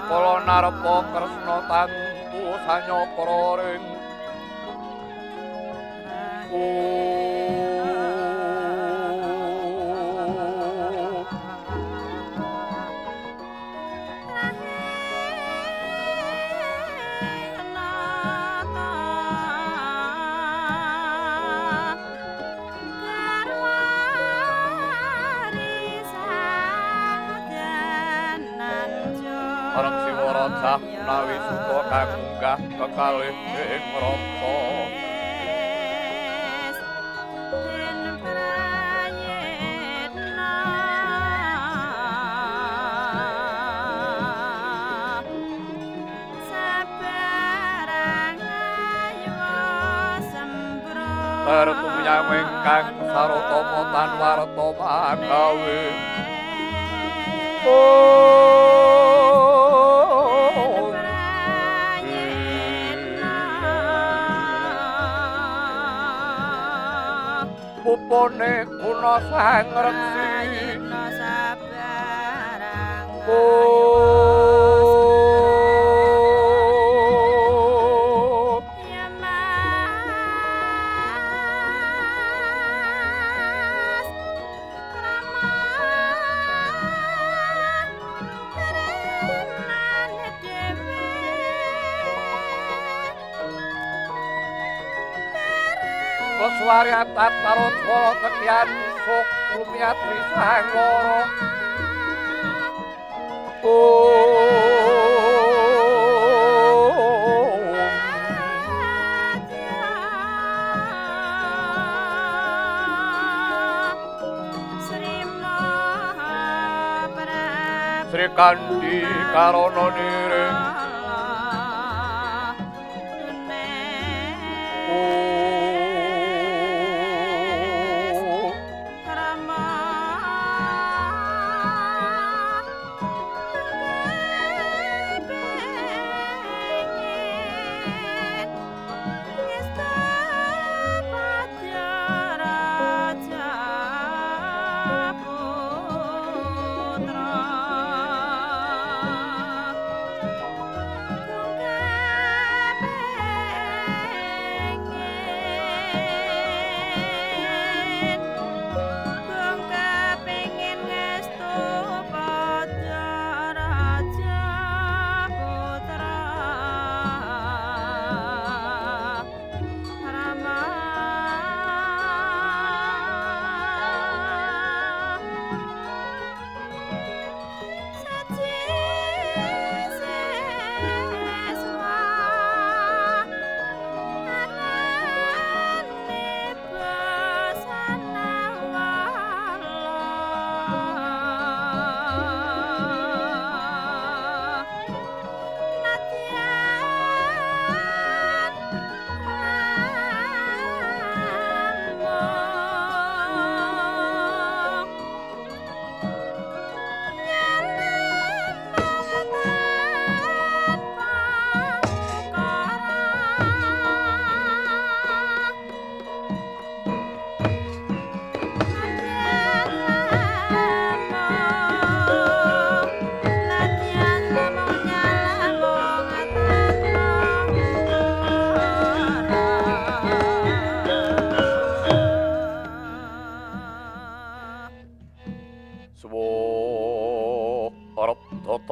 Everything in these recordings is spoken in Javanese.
kala narpa kresna tantu sanyakara ring Arep Siwaraja menawi suta kang munggah kekalih ing rata. Tertu menyang ingkang sarotama tan warta magawe. Pupone kuna sang reksi Suwari atat tarot wala tekian sok lumiat pisang loro Sri Kandi Karana Niring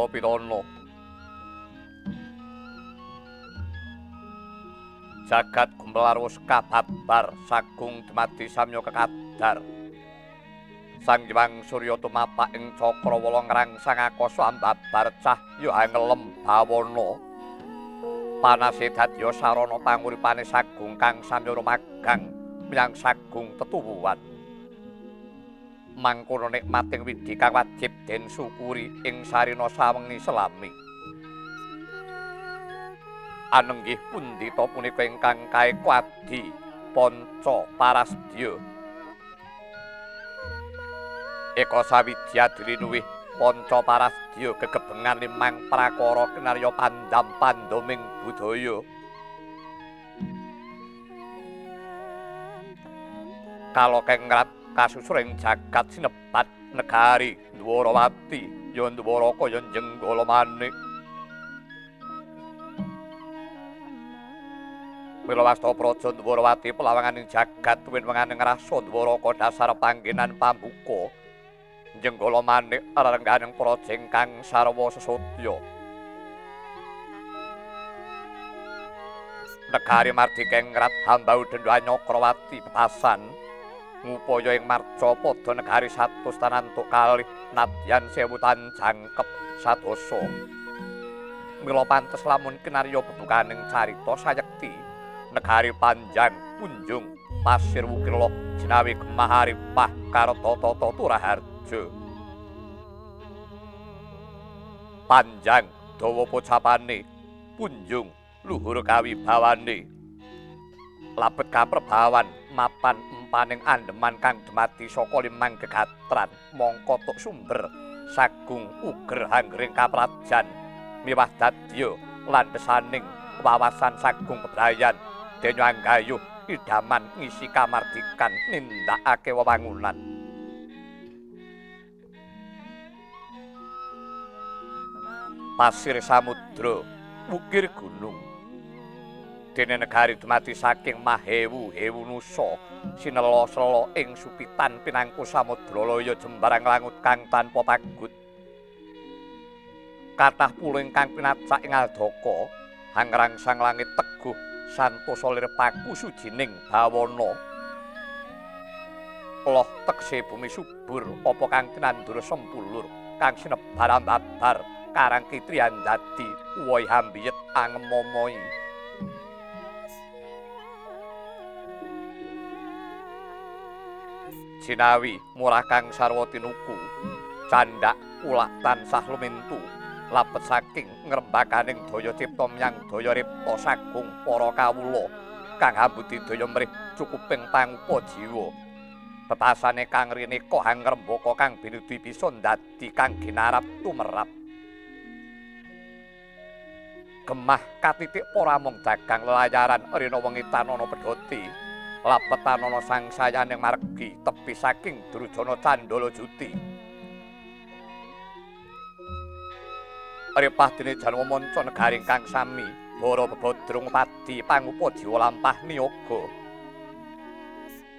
Pitono jagat gumelar wus kababar sagung dumadi samya kekadar Sang Hyang Surya tumapak ing cakrawala ngrangsang akasa ambabar cahya angelem bawana panase dadya sarana panguripane sagung kang samya rumagang menyang sagung tetuwuhan mangkono nikmating widhi kang wajib den syukuri ing sarina sawengi selami. Anenggih pundi ta punika ingkang kaekwadi panca parasdya. Eka sawidya drinuwih panca parasdya gegebengan limang prakara kinarya pandam pandoming budaya. Kala kengrat kasusuring jagat sinebat negari Dwarawati ya Dwaraka ya jenggala manik Wilawasta Praja Dwarawati pelawanganing jagat winwenganing rasa dwaraka dasar panggenan pambuka jenggala manik rengganing praja ingkang sarwa sesotya. Negari Mardika ngrat hambau dendha Nyakrawati petasan ngupaya ing marca padha negari satus tanantuk kalih nadyan sewutan jangkep sadosa. Mila pantes lamun kinarya bebukaning carita sayekti negari Panjang Punjung Pasir Wukila Jinawi Gemaharipah Kartotata Turaharja. Panjang dawa pocapane, Punjung luhur kawibawane. Labet kaprebawan mapan empaning andeman kang dumadi saka limang gegatran mangka tuk sumber sagung uger hanggering kaprajan miwah dadya lan besaning wawasan sagung bebrayan denya anggayuh idaman ngisi kamardikan nindakake wewangunan. Pasir samudra wukir gunung dene negari dumadi saking mahewu-hewu nusa sinela-sela ing supitan pinangku samudra laya jembarang langut kang tanpa pagut. Kathah pulo ingkang pinacak ing aldaka hangrangsang langit teguh santosa lir paku sujining bawana. Loh tekse bumi subur apa kang tinandur sempulur kang sinebar ambabar karang kitrian dadi uwoi hambiyet angemomoi. Jinawi murah kang sarwa tinuku candak ulak tansah lumintu lapet saking ngrembakaning daya cipta menyang daya ripta sagung para kawula kang hambuti daya mrih cukuping pangupa jiwa. Petasane kang rineka hangrembaka kang binudi bisa dadi kang ginarap tumerap. Gemah katitik para mung dagang lelayaran rina wengi tanana pedhoti. Lapetan ana sangsayaning margi tepi saking Drujana Candala Juti. Ripah dene janwa manca negari kang sami bara bebodrong padi pangupa jiwa lampah niyaga.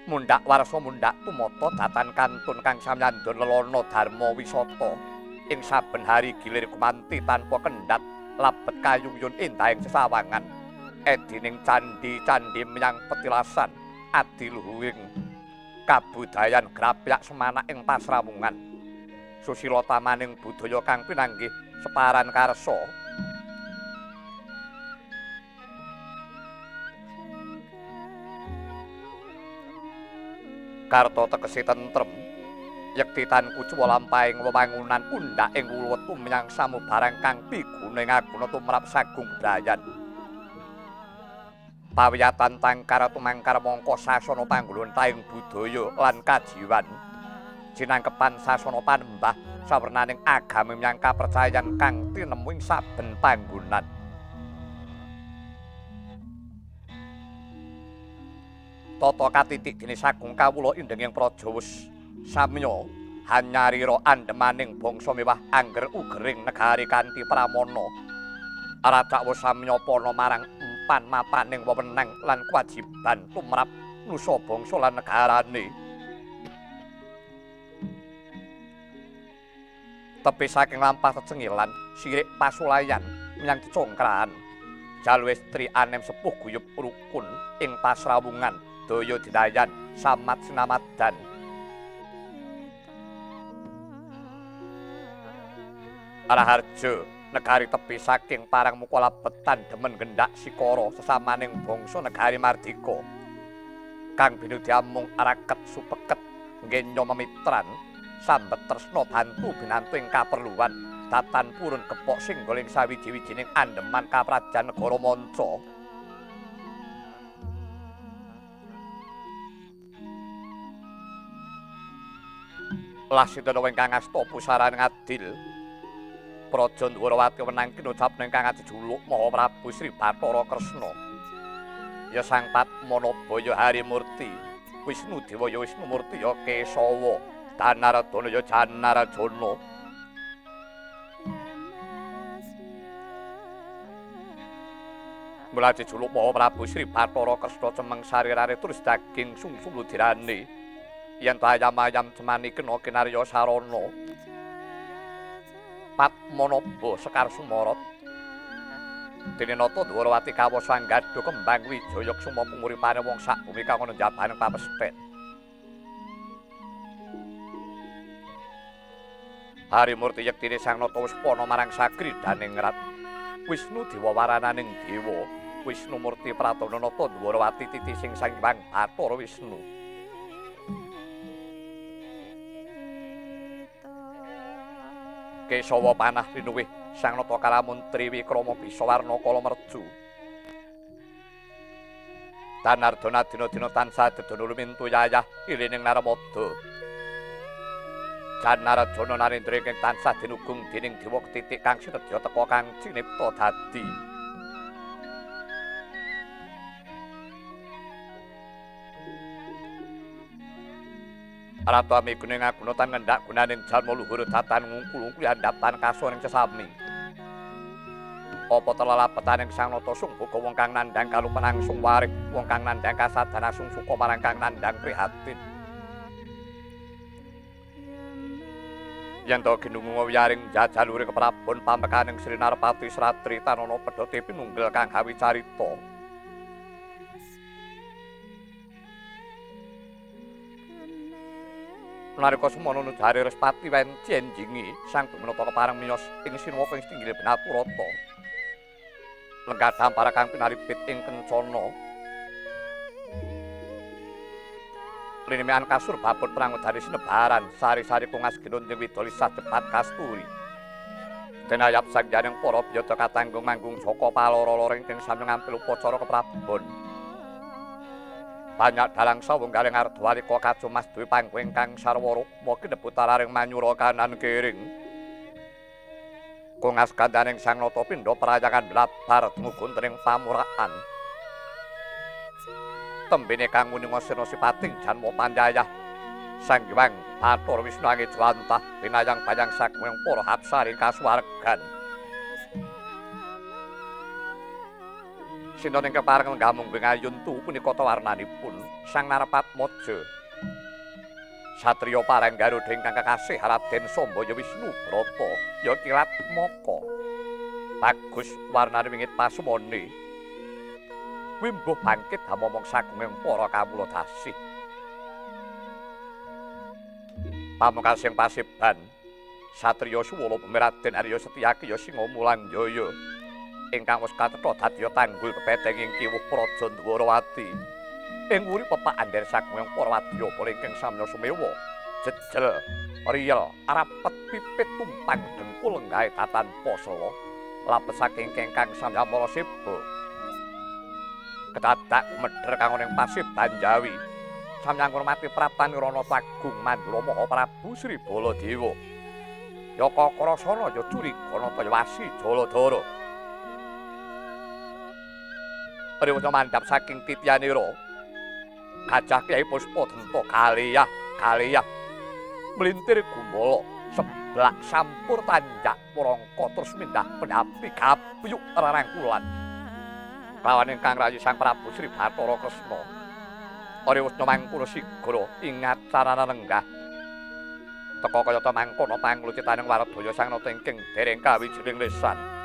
Mundhak warsa mundhak tumata datan kantun kang samyandon lelana dharma wisata ing saben hari gilir gumanti tanpa kendhat labet kayuyun endahing sesawangan edining candi-candi menyang petilasan adiluhuing kabudayan grapyak semanak ing pasramungan susila tamaning budaya kang pinanggih separan karsa. Karta tegese tentrem yekti tan kucuwa lampahing wewangunan undhak ing wuluwetu menyang samubarang kang piguning aguna tumrap sagung budayan. Pawiyatan tangkara tumangkar mangka sasana pangguluntaing budaya lan kajiwan jinangkepan sasana panembah sawernaning agami menyang kapercayan kang tinemu ing saben panggonan. Tata katitik dene sagung kawula indenging praja wus samya hanyarira andemaning bangsa mewah angger ugering negari kanthi pramana. Racak wus samya pana marang empan mapaning wewenang lan kewajiban tumrap nusa bangsa lan negarane. Tepi saking lampah cecengilan sirik pasulayan menyang congkrahan jalwestri anem sepuh guyub rukun ing pasrawungan daya dinayan samat sinamadan. Raharja negari tepi saking parang mukala betan demen gendak sikara sesamaning bangsa negari Mardika kang binudi amung raket supeket ngenya memitran sambet tresna bantu binantu ing kaperluan datan purun kepok singgoling sawiji-wijining andeman kaprajan negara manca. Lasidana ingkang asta pusaraning adil Praja Dwarawati wenang kinucap ingkang ajejuluk Maha Prabu Sri Bathara Kresna. Ya Sang Padmanaba ya Harimurti, Wisnu Dewa ya Wisnumurti ya Kesawa, Danardana ya Janardana. Mulaji juluk Maha Prabu Sri Bathara Kresna cemeng sarirane terus daging sungsum ludirane. Yen ayam-ayam cemani kena kinarya sarana. Patmanaba Sekar Sumarot. Dene nata Dwarawati kawasa nggadha kembang wijaya ksuma penguripane wong sak bumi kang ana njabaning pamesthet. Harimurti yektine Sang Nata wis pana marang sagridaning rat. Wisnu dewa warananing dewa. Wisnu Murti Pratana Nata Dwarawati titi sing Sang Hyang Bathara Wisnu. Kesawa panah pinuwih Sang Nata kalamun Triwikrama bisa warna kala merju. Tanardana dina-dina tansah dedana lumintu yayah ilining Narmada. Janarjana Narendra ingkang tansah dinugung dening dewa titik kang sinedya teka kang cinipta dadi. Ratu Amiguna ngagunatan ngendhak gunaning jalma luhur datan ngungkul-ungkul handhapan kasuwaning sesami. Apa telelapetaning Sang Nata sumbuka wong kang nandhang kalupenang sung warik, wong kang nandhang kasadana sung suka marang kang nandhang prihatin. Yen to ginungung wiyaring jajalure keprabon pamekaning Sri Narpati Sratri Tanana Pedhote pinunggel kang gawe carita. Nalika semana nujare Respati wenci enjingi Sang Dumunata kepareng miyos ing sinuwa ing tinggile Benaturata. Lenggah dampara kang pinaripit ing kencana. Linimean kasur babut prangudari sinebaran sari-sari kungas ginun ing widolisa depat kasturi. Denayap sangjaning para biyada katanggung manggung Jaka paloro-loro ing sami ngampil upacara keprabon. Banyak dalang sawunggaling Ardhawalika kacumas duwe panggung ingkang sarwa rukma kinebut araring manyura kanan kiring. Kungas kandaning Sang Nata pindha prayangan blabar dumugun tening pamuraan. Tembene kang nguninga sena sipating janma panjayah Sang Hyang Bathara Wisnu angge jwantah pinayang bayang saking para hapsaring kasuwargan. Sinten ingkang pareng nggamung ngayun tu punika warnanipun Sang Narpatmaja. Satriya pareng Garuda ingkang kekasih Raden Sambaya Wisnu Brata ya kilat maka. Bagus warnane wingit pasumane. Wimbuh bangkit hamomong sagunging para kawula dasih. Pamungkasing pasiban satriya Suwala Pemeraden Arya Setyaki ya Singa Mulang Jaya ingkang wis kathetha dadi tanggul pepeteng ing kiwuh Praja Dwarawati. Ing wuri pepak andher sagunging para wadyabala ingkang samya sumewa jejel riyel arapet pipit tumpang dengkul nggae tatan posela lapet saking kengkang samyamara seba. Kedadak medher kang ana ing pasiban Jawi samyang ngurmati praptan Rana Agung Mandura Maha Prabu Sri Baladewa. Yaka Krasana ya Durigana Dayawasi Jaladara. Riwata mandhap saking tityanira Gajah Kyai Puspadenta kaliyah mlintir gumbala seblak sampur tanjak prangka terus mindhah penapi gapyuk rarangkulan. Lawan ingkang rayi Sang Prabu Sri Bathara Kresna. Ariwusna mangkuna sigra ingat sarana lenggah. Teka kayata mangkono panglucitaning Waradaya Sang Nata ingkang dereng kawijining lisan.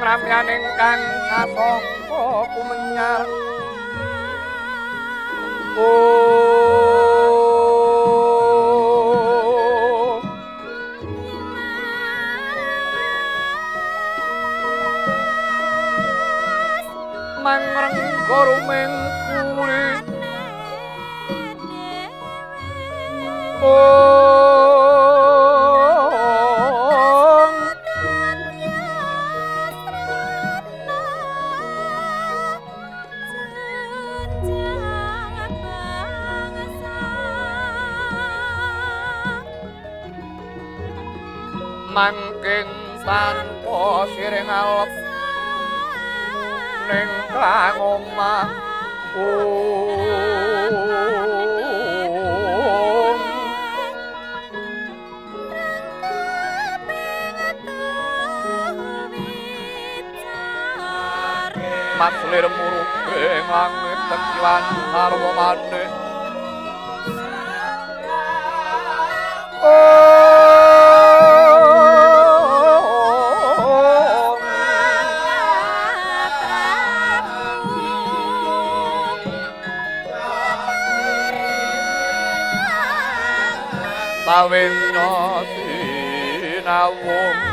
ramyan ingkang sasongko kumenyar mangrengga rumeng kulit mangking tanpa siring alep ning klang omah Maslir murubing langit tekilan sarwa maneh Tawenya sinawung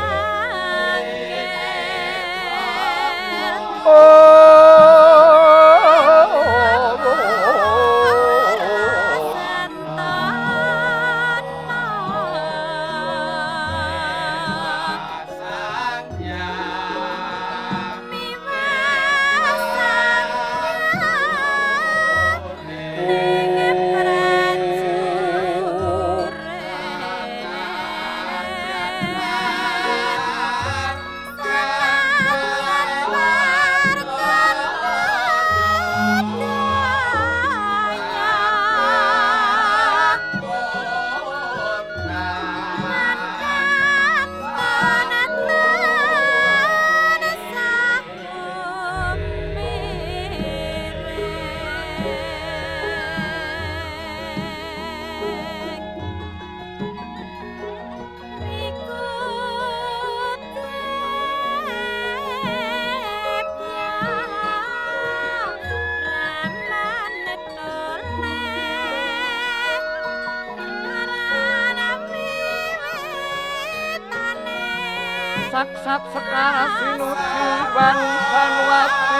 saksat sekara sinuci Bansanwati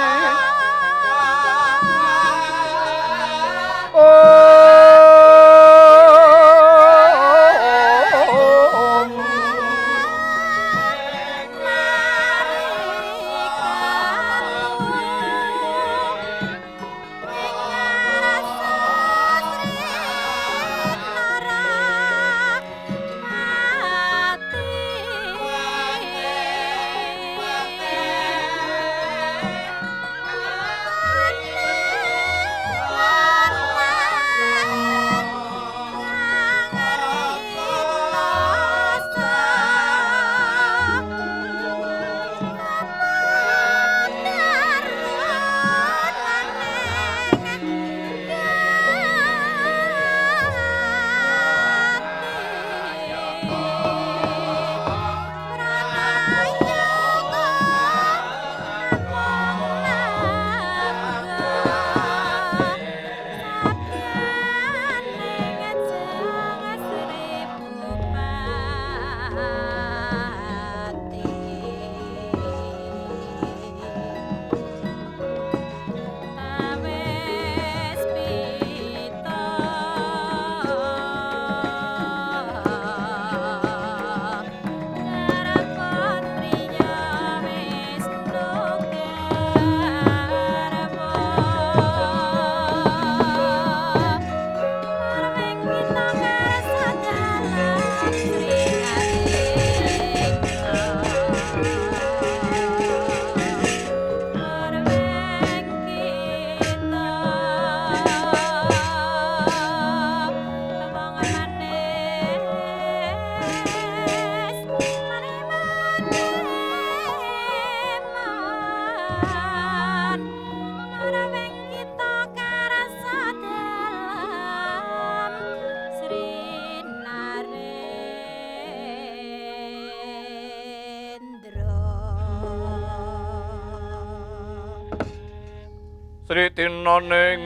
tritinoning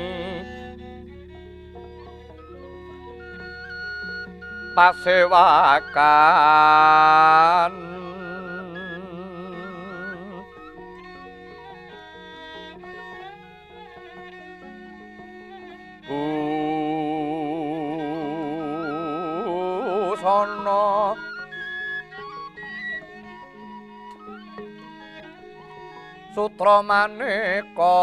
pasewakan busana sutra maneka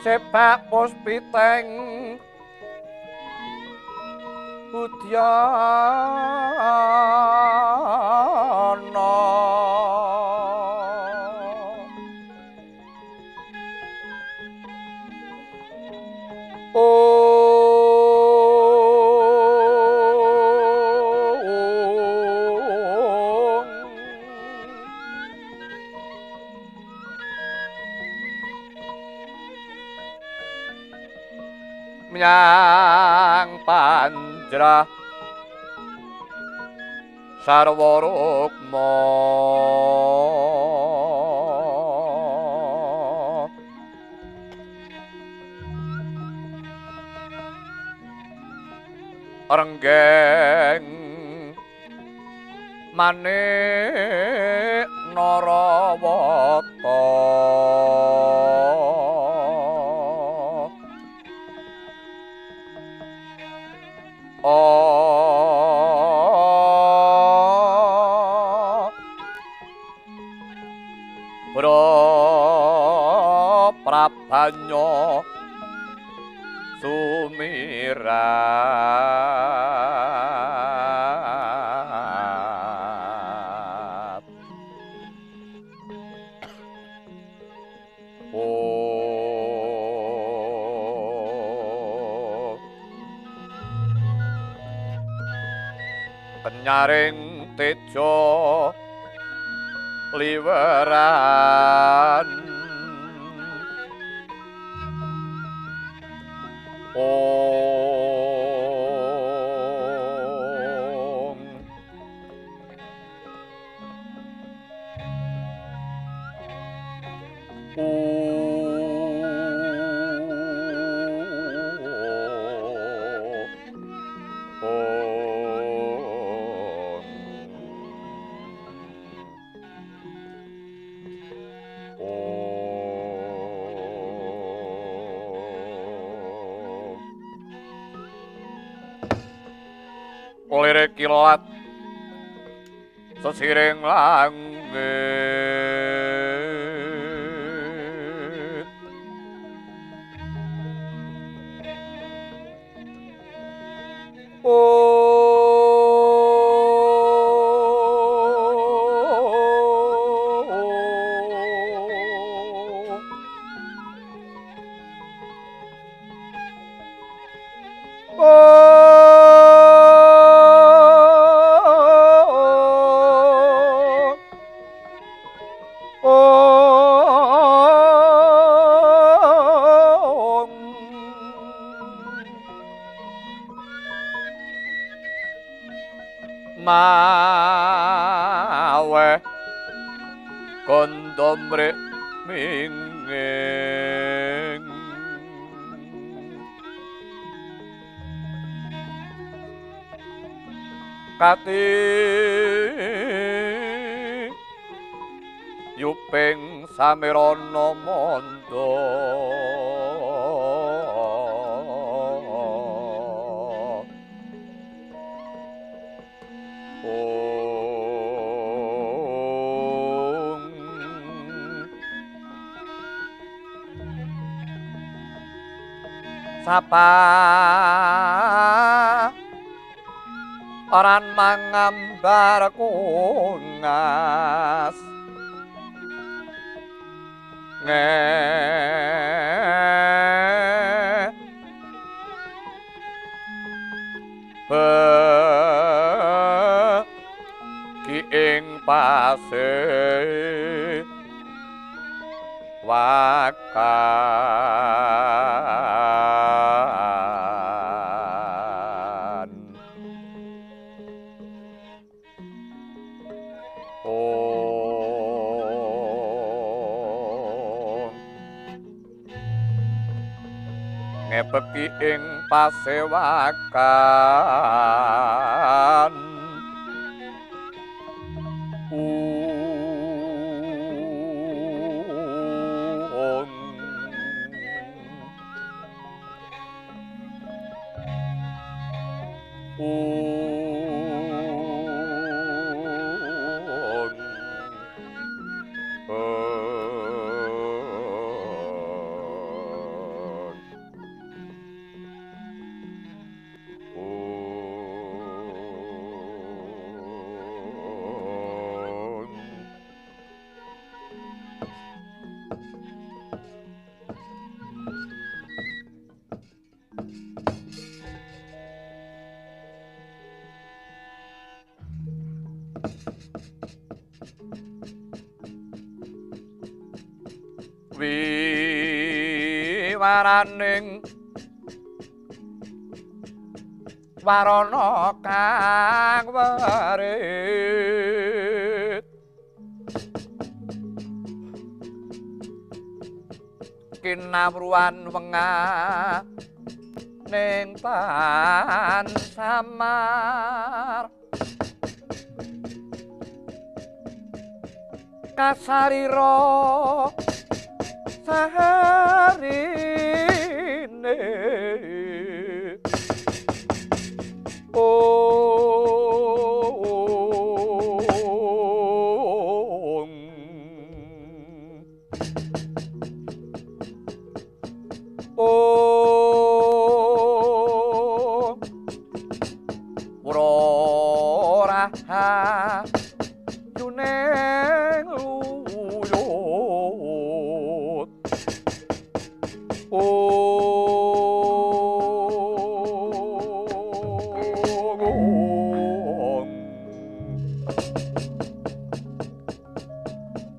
sepak puspiteng udyana nyang panjrah sarwa rukma renggeng manik narawata prabanya sumirat kenyaring teja liweran Om Lirik kilat sesiring langit mawe kondomre minging kati yuping samirana manda sapa Oran mangambar kungas nge ki ing pasir wakan ngepeki ing pasewakan wiwaraning warana kang werit kinawruan wengah ning tan samar kasarira saharine Aurora yuneng luyut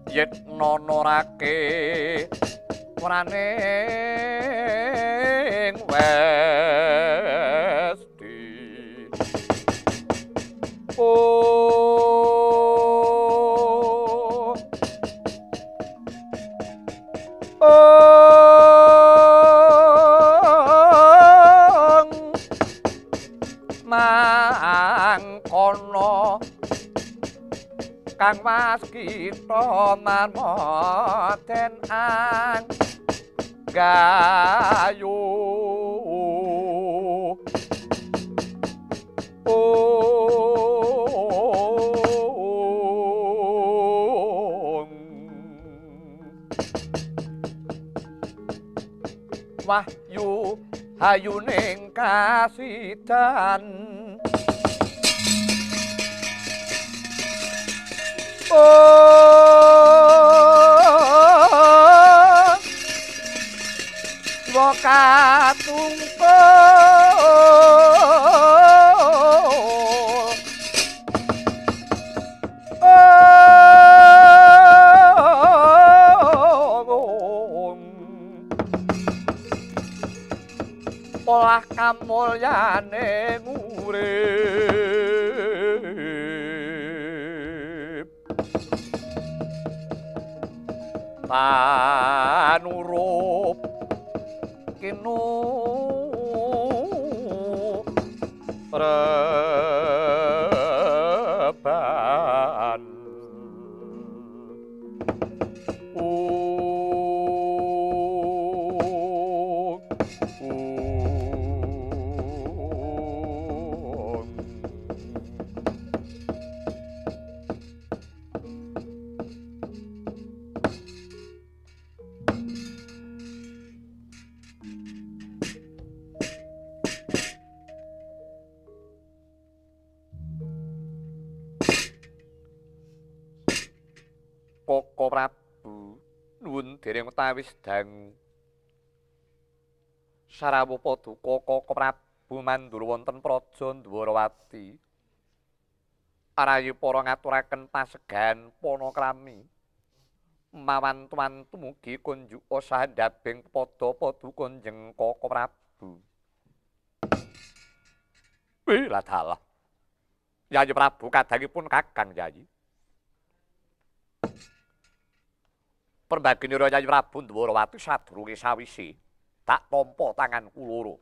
yet nonorake wraning westi mangkono kang mas kita marmoten ang gayu wahyu hayuning kasidan olah kamulyane urip panurup kinu reban Koko Prabu nuwun dereng utawi sedang sarawupa duka Koko Prabu mandur wonten praja Dwarawati. Arayu para ngaturaken pasegahan panakrami. Mawantu-wantu mugi kunjuka sahandhaping pada-pada Kanjeng Koko Prabu. Lah dalah. Yayi Prabu kadangipun Kakang Yayi. Perbaginira Yayi Prabu Dwarawati sadurunge sawise tak tampa tanganku loro.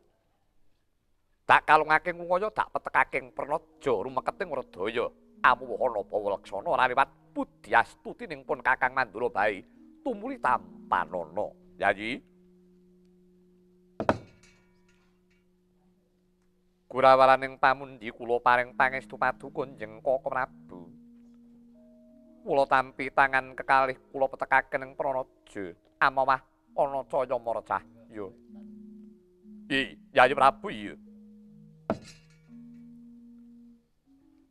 Tak kalungake ngungaya tak petekaking Pernaja rumeketing Wredaya. Amuhana Bawalaksana raliwat Budiastutining pun Kakang Mandura bae tumuli tampanana. Yayi. Gurawalaning pamundi kula paring pangestu paduka Kanjeng Koko Prabu. Kula tampi tangan kekalih kula petekaken ing Pranaja amawah ana caya mara cahya. Yayi Prabu iya.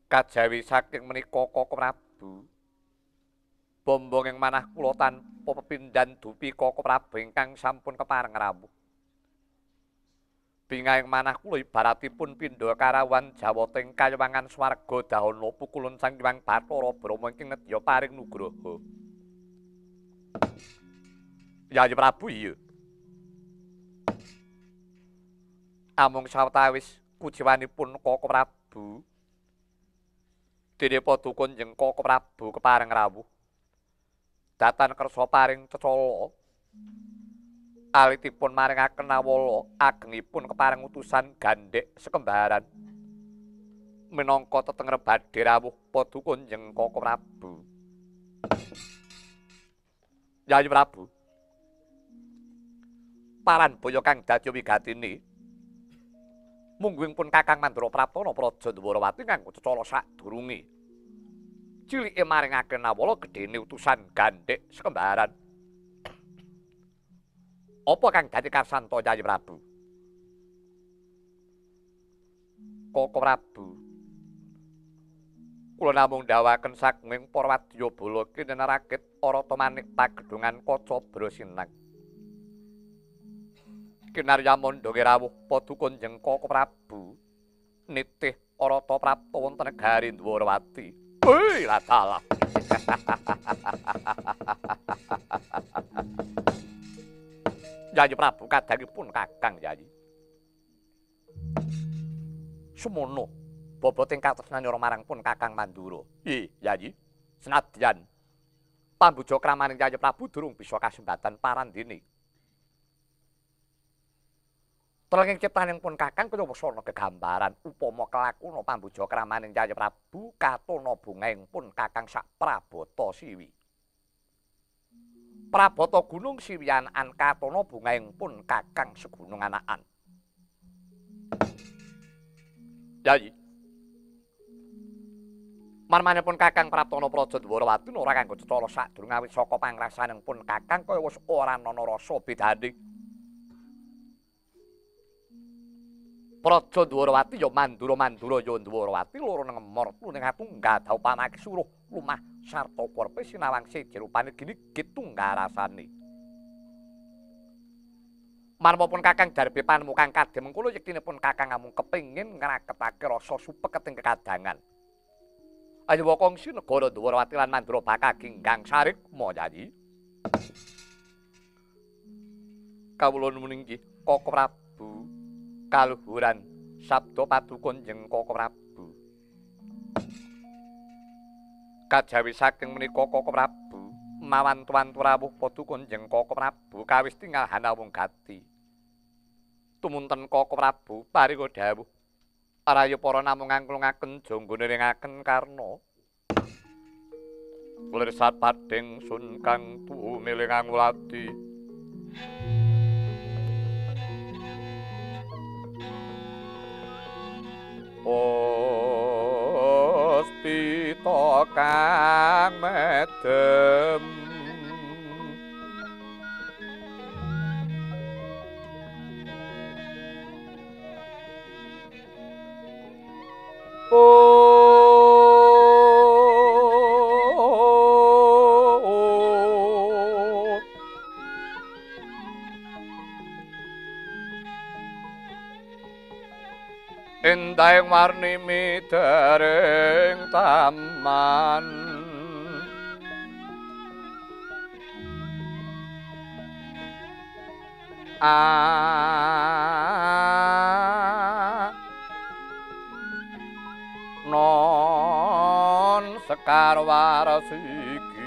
Kajawi saking menika Koko Prabu. Bombong ing manah kula tanpa pepindhan dupi Koko Prabu ingkang sampun kepareng rawuh. Bingahing manah kula ibaratipun pindha karawan jawata ing kayawangan swarga dahana pukulun Sang Hyang Bathara Brahma ingkang nedya paring nugraha. Yayi Prabu iya. Amung sawetawis kujiwanipun Koko Prabu dene paduka Kanjeng Koko Prabu kepareng rawuh. Datan kersa paring cecala. Alitipun maringaken awala agengipun kepareng utusan gandhek sekembaran. Minangka tetenger badhe rawuh paduka Kanjeng Koko Prabu. Yayi Prabu. Paran baya kang dadi wigatine mungguing pun Kakang Mandura Praptana Praja Dwarawati nganggo cecala sadurunge cilike maringaken awala gedhene utusan gandhek sekembaran. Apa kang dadi karsanta Yayi Prabu? Koko Prabu. Kula namung ndawaken saking para wadyabala kinenrakit arata manik pagedhungan kaca brasinang. Kinarya mondhonge rawuh paduka Kanjeng Koko Prabu nitih arata prapta wonten negari Dwarawati. Lah dalah. Yayi Prabu kadangipun Kakang Yayi. Sumono boboting katresnanira marang pun Kakang Mandura. Yayi, senadyan pambuja kramaning Yayi Prabu durung bisa kasembatan parandene. Telenging ciptaning pun Kakang kaya wasana gegambaran upama kelakuna pambuja kramaning Yayi Prabu katuna bungahing pun Kakang sak Prabata Siwi. Prabata Gunung Siwianan katuna bungahing pun Kakang Segunung Anakan. Yayi. Marmanipun Kakang Praptana Praja Dwarawati ora kanggo cecala sadurung awit saka pangrasaning pun Kakang kaya wis ora ana rasa bedane. Praja Dwarawati ya Mandura ya Dwarawati loro ngemor tuning atunggal daw panaki suruh lumah sarta kurpe sinawang siji rupane gini gitunggal rasane. Marmapun Kakang darbe panemu kang kadhe mengkono yektinipun Kakang amung kepengin ngraketake rasa supeket ing kekadangan. Ayo kongsi negara Dwarawati lan Mandura bakal ginggang sarik Yayi. Kawula nuwun inggih Koko Prabu. Kaluhuran sabda paduka Kanjeng Koko Prabu. Kajawi saking menika Koko Prabu mawantu-wantu rawuh paduka Kanjeng Koko Prabu kawis tinggal hanawung gati. Tumunten Koko Prabu paringa dawuh arayu para namung ngangklungaken janggane ringaken karna lirsat padhing sun kang tumiling angulati. Puspita kang medem Endaing warni midering taman non sekar waras iki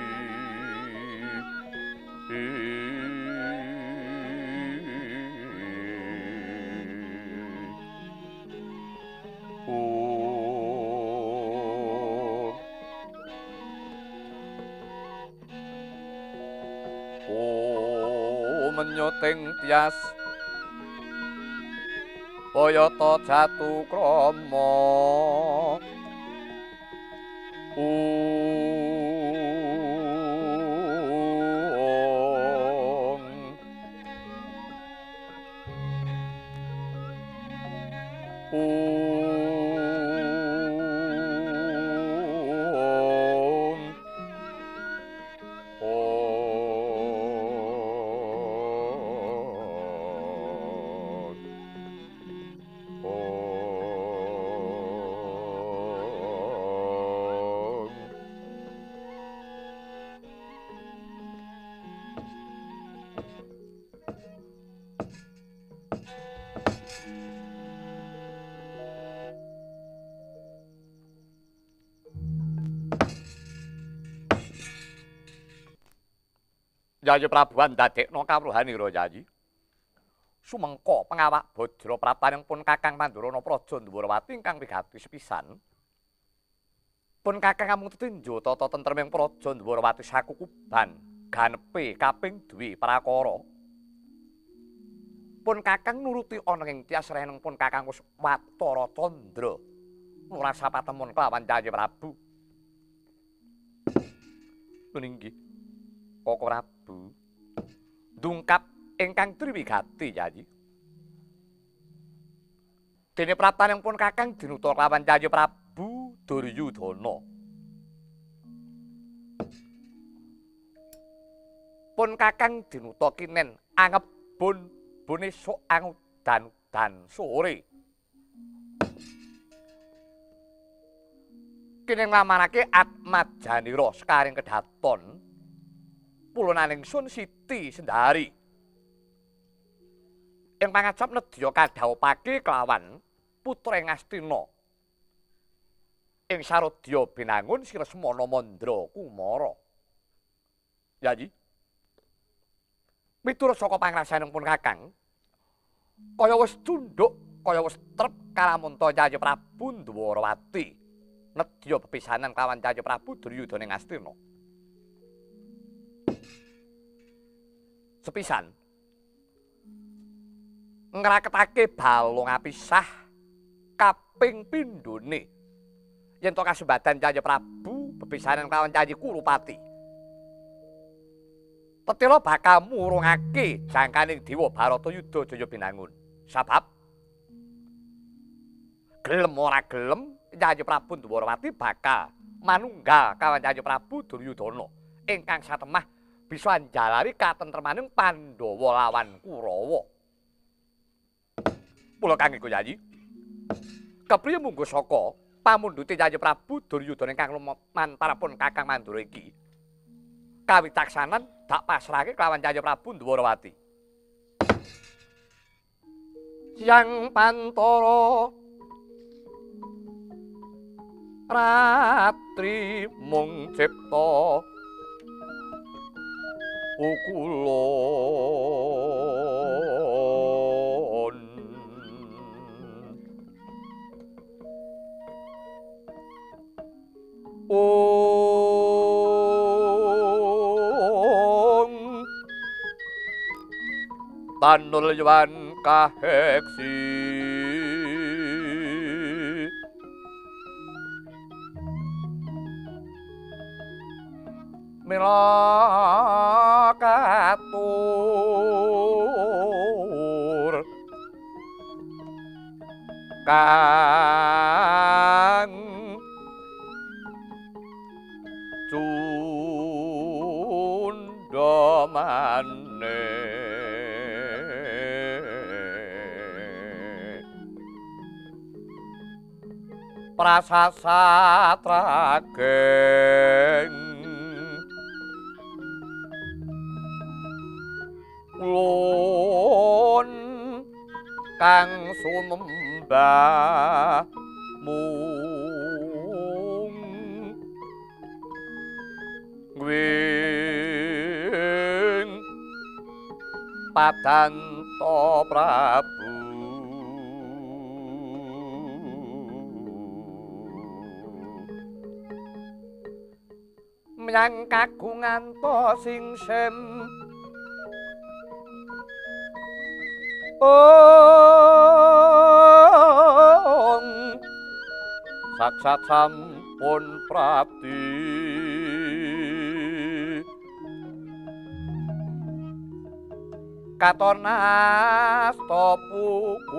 menyuting tias Boyoto jatuh kromo Yayi Prabuan dadekno kawruhanira Yayi. Sumengko pengawak Bajra prapaning pun Kakang Pandurana Praja Ndhuwarawati ingkang wigati sepisan. Pun Kakang amung tetinju tata tentreming Praja Ndhuwarawati sakukuban ganepe kaping duwi prakara. Pun Kakang nuruti ana ing tias reneng pun Kakang Watara Candra. Nurasa patemon kelawan Yayi Prabu. Nuninggih Koko Prabu ndungkap ingkang triwigati Yayi. Dene prapaning pun Kakang dinuta kelawan Yayi Prabu Duryudana. Pun Kakang dinuta kinen angebun bune sok angudan-udan sore. Kene nglamarake Atmajanira sekaring kedaton Pulunaning Sun Siti Sendari. Ing pangajap nedya kadhawuhake kelawan putra ing Astina. Ing sarodya binangun Siresmana Mandra Kumara. Yayi. Miturut saka pangrasaning pun Kakang, kaya wis tunduk, kaya wis trep kalamunta Yayi Prabu Ndhuwarawati nedya bepisanan kelawan Yayi Prabu Duryudana ing Astina. Sepisan ngraketake balung apisah kaping pindhone yen to kasembadan Yayi Prabu bepisanan kelawan Yayi Kurupati. Tetela bakal murungake jangkaning Dewa Baratayuda Jaya binangun. Sabab gelem ora gelem Yayi Prabu Ndhuwarawati bakal manunggal kelawan Yayi Prabu Duryudana ingkang satemah bisa njalari katentremaning Pandhawa lawan Kurawa. Mula kangge Yayi, kepriye munggo saka pamundhute Yayi Prabu Duryudana ingkang lumantaripun Kakang Mandura iki kawicaksanan dak pasrahake kelawan Yayi Prabu Ndhuwarawati. Yang Pantara ratri mung cipta ukulon Tanul Yuwan kaheksi mila katur kang cunda maneh prasasat rageng ulun kang sumembah mung wing Padanta Prabu menyang kagungan to sing sem saksat sampun prapti katon asta pukulun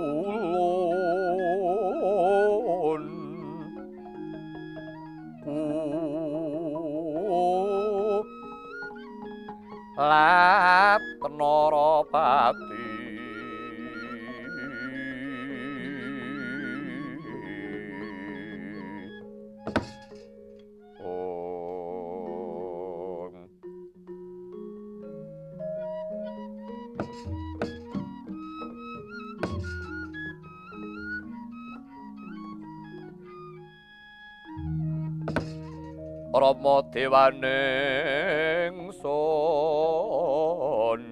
Latnara Pati Rama dewaning son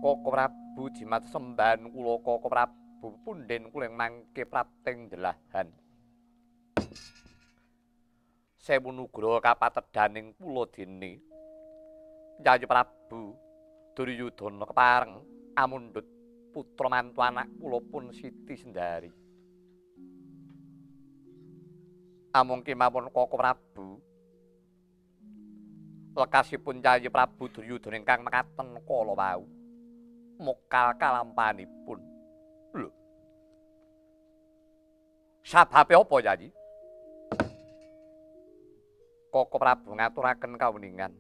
Koko Prabu jimat sembahan kula Koko Prabu punden kuling mangke prapting delahan. Sewu nugraha kapatedaning kula dene. Yayi Prabu Duryudana kepareng amundhut putra mantu anak kula pun Siti Sendari. Amung kemawon Koko Prabu lekasipun Yayi Prabu Duryudana ingkang mekaten kala wau. Mokal kalampanipun. Lho. Sababe apa, Yayi? Koko Prabu ngaturaken kawuningan.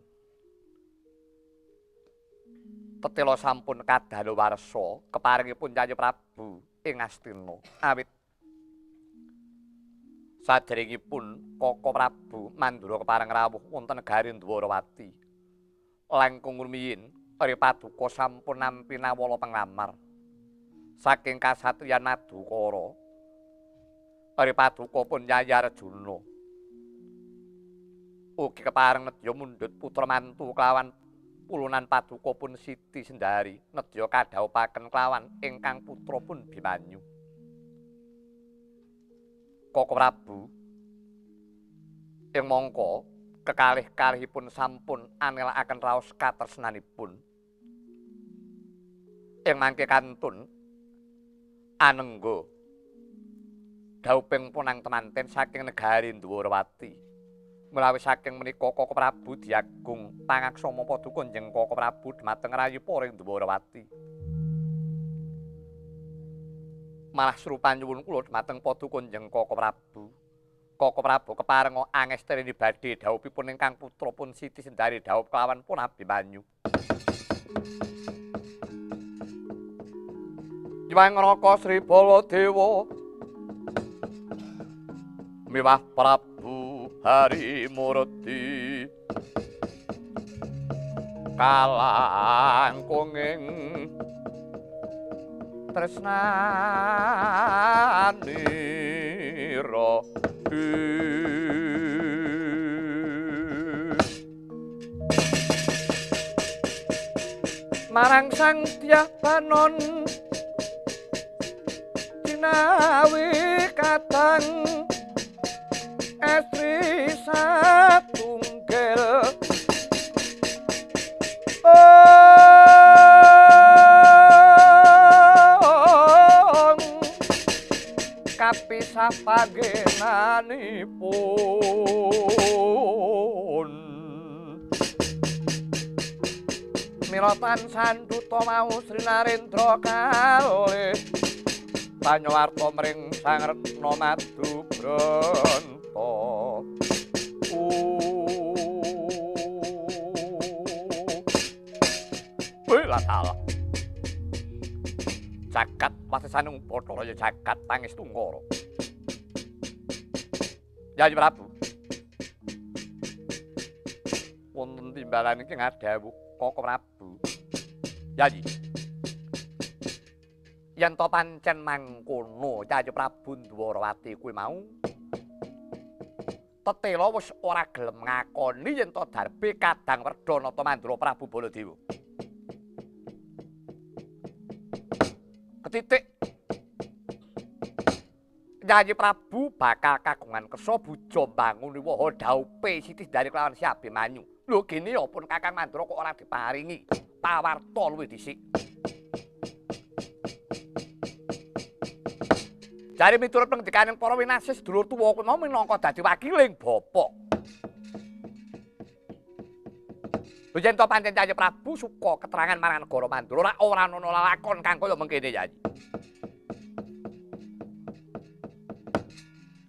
Tetela sampun kadaluwarsa keparingipun Yayi Prabu ing Astina. Awit saderengipun Koko Prabu Mandura kepareng rawuh wonten negari Dwarawati. Langkung rumiyin Eri Paduka sampun nampi nawala penglamar saking kasatriyan Madukara. Eri Paduka pun Yayi Arjuna ugi kepareng nedya mundhut putra mantu kelawan pulunan Paduka pun Siti Sendari nedya kadhaupaken kelawan ingkang putra pun Bimanyu. Koko Prabu ing mangka kekalih-kalihipun sampun anelakaken raos katresnanipun. Ing mangke kantun anengga dauping punang temanten saking negari Dwarawati. Mulawi saking menika Koko Prabu diagung pangaksama Paduka Kanjeng Koko Prabu dhumateng rayupa ing Dwarawati. Malah srupan nyuwun kula dhumateng Paduka Kanjeng Koko Prabu. Koko Prabu keparenga angestrini badhe dhawuhipun ingkang putra pun Siti Sendari dhawuh kelawan pun Abimanyu. Hyang Raka Sri Baladewa miwah Prabu Harimurti kalangkunging tresnanira marang Sang Dyah-Banon Nawi kadang estri satunggal kapisah panjenenganipun mirotan sanduta mau Sri Narendra kalih Banyawarta mring Sang Retna Madubranta Lah salah jagat wasesaning Bathara ya jagat tangis tunggara Yayi Prabu wonten timbalan iki ngadhawuh Koko Prabu Yayi yen to pancen mangkono Yayi Prabu Dwarawati kuwi mau tetela wis ora gelem ngakoni yen to darbe kadang Werdanata Mandura Prabu Baladewa ketitik Yayi Prabu bakal kagungan kersa buja bangun wiwaha dhaupe Siti Sindari kelawan Si Abimanyu. Lho gene ya pun Kakang Mandura kok ora diparingi pawarta luwih dhisik. Jare miturut pengendikaning para winasih sedulur tuwa kuwi mau minangka dadi wakiling bapak. Lho yen to pancen Yayi Prabu suka keterangan marang negara Mandura ora ana lakon kang kaya mengkene Yayi.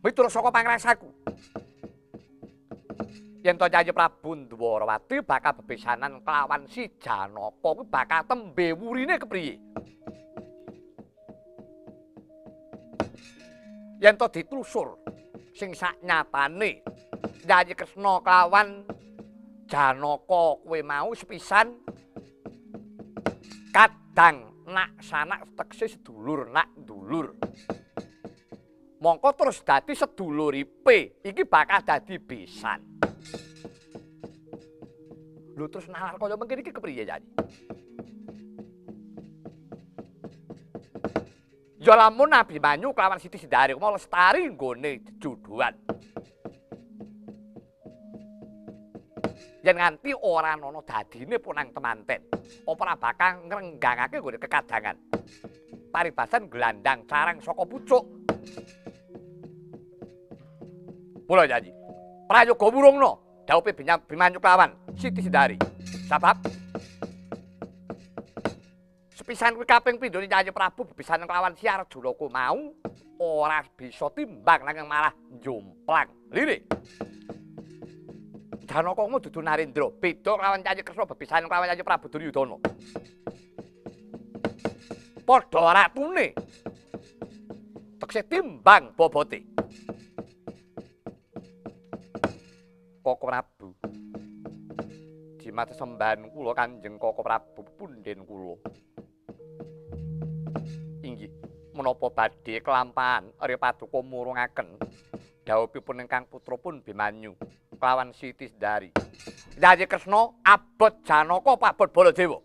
Miturut saka pangrasaku yen to Yayi Prabu Dwarawati bakal bebesanan kelawan si Janaka kuwi bakal tembe wurine kepriye yen to ditlusur sing saknyatane Yayi Kresna kelawan Janaka kuwi mau sepisan kadang nak sanak tegese sedulur nak ndulur mongko terus dadi seduluripe iki bakal dadi besan lho terus nalar kaya mengkene iki kepriye Yayi ya lamun Abimanyu kelawan Siti Sindari mau lestari nggone jejodhoan yen nganti ora ana dadine punang temanten ora bakal ngrenggangake nggone kekadangan paribasan gelandang carang saka pucuk Mula Yayi, prayoga wurungna dhaupe Abimanyu kelawan Siti Sindari. Sabab sepisan kuwi kaping pindho Yayi Prabu bebesanan kelawan Si Arjuna ku mau ora bisa timbang nanging malah njomplang. Lirik. Janaka mu dudu Narendra, beda kelawan Yayi Kresna bebesanan kelawan Yayi Prabu Duryudana. Padha ratune. Tekse timbang bobote. Koko Prabu jimat sembahan kula Kanjeng Koko Prabu punden kula inggih menapa badhe kelampahan Arya Paduka murungaken dhawuhipun ingkang putrapun Abimanyu kelawan Siti Sindari Yayi Kresna abot Janaka pabot Baladewa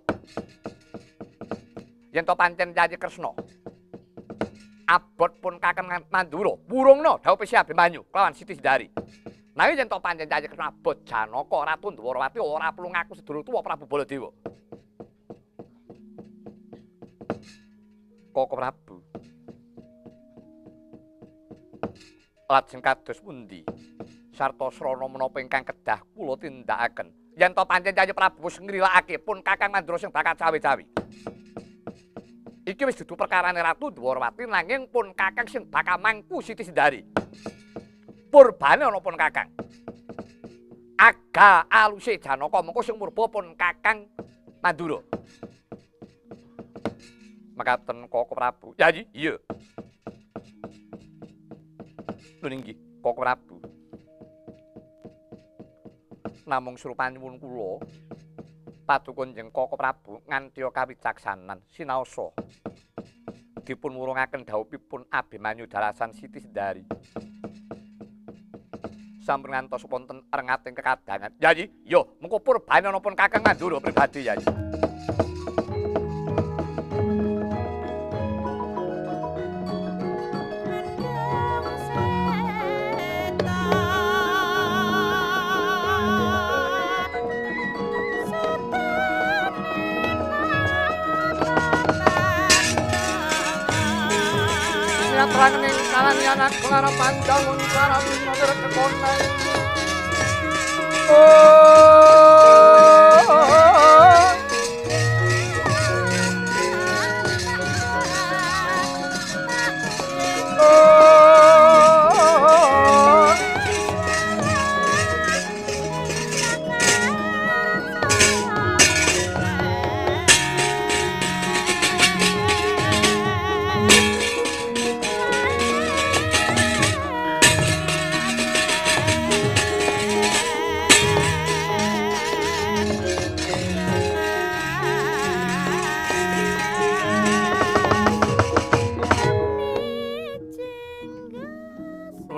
yen to pancen Yayi Kresna abot pun Kakang Mandura wurungna dhawuhe Si Abimanyu kelawan Siti Sindari nanging yen to pancen Yayi Kresna abot Janaka Ratu Dwarawati ora perlu ngaku sedulur tuwa Prabu Baladewa. Koko Prabu. Lajeng kados pundi? Sarta srana menapa ingkang kedah kula tindakaken. Yen to pancen Yayi Prabu wis ngrilakake pun Kakang Mandura sing bakal cawe-cawe. Iki wis dudu perkarane Ratu Dwarawati nanging pun Kakang sing bakal mangku Siti Sindari. Purbane ana pun Kakang. Aga aluse Janaka mengko sing murba pun Kakang Mandura. Mekaten Koko Prabu. Yayi, iya. Lho nggih, Koko Prabu. Namung surupanyuwun kula paduka njeng Koko Prabu nganti kawicaksanan sinaosa dipun wurungaken dhawuhipun Abimanyu dalasan Siti Sindari. Sampun ngantos wonten rengating kekadangan. Yayi, yo mengko purbane ana pun Kakang Mandura pribadi Yayi. Terangning kalani anak kelara panjangun sarap nader kekonan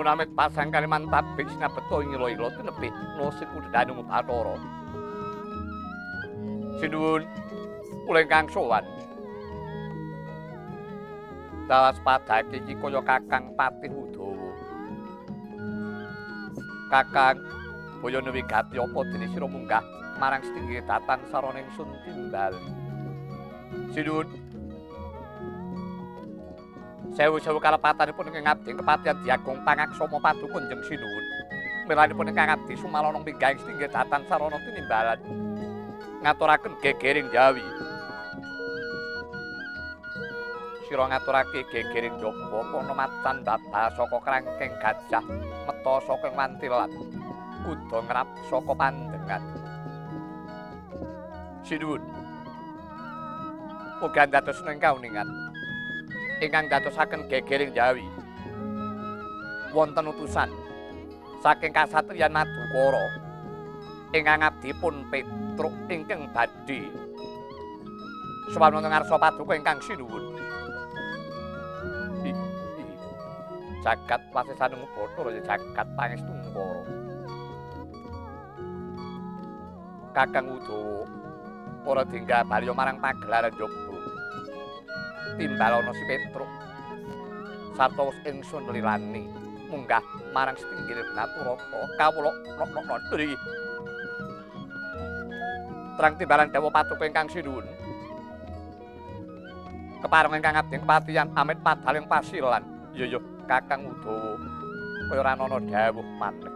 Sinuwun amit pasang kaliman tabik sinabeto ngilo-ilo tinepi nosiku dedanung Bathara. Sinuwun kula ingkang sowan. Dawas padake iki kaya Kakang Patih Udawa. Kakang Bayana wigati apa dene sira munggah marang setinggih datan sarana ingsun timbal. Sinuwun sewu-sewu kalepatanipun ing ngabdi kepatihan Diagung Pangaksama Paduka njeng sinuwun. Milanipun ingkang abdi sumalana minggah ing setinggih datan sarana tinimbalan. Ngaturaken gegering Jawi. Sira ngaturake gegering jaba kono macan baba saka krangking gajah meta saka mantilan. Kuda ngrap saka pandengan. Sinuwun mugi dados ing kauningan ingkang dadosaken gegering Jawi wonten utusan saking kasatriyan Madukara ingkang abdipun Petruk ingkang badhe sowan wonten ngarsa Paduka ingkang sinuwun. Jagat wasesanung Bathara ya jagat pangestungkara. Kakang Udawa ora dinggah baliya marang pagelaran njaba. Timbalana si Petruk sarta ingsun lilani munggah marang setinggil Naturata kawula nri. Terang timbalan Dawa Paduka ingkang sinuwun. Kepareng ingkang abdi kepatihan amit padaling pasilan. Ya Kakang Udawa kaya ora ana dawuh maneh.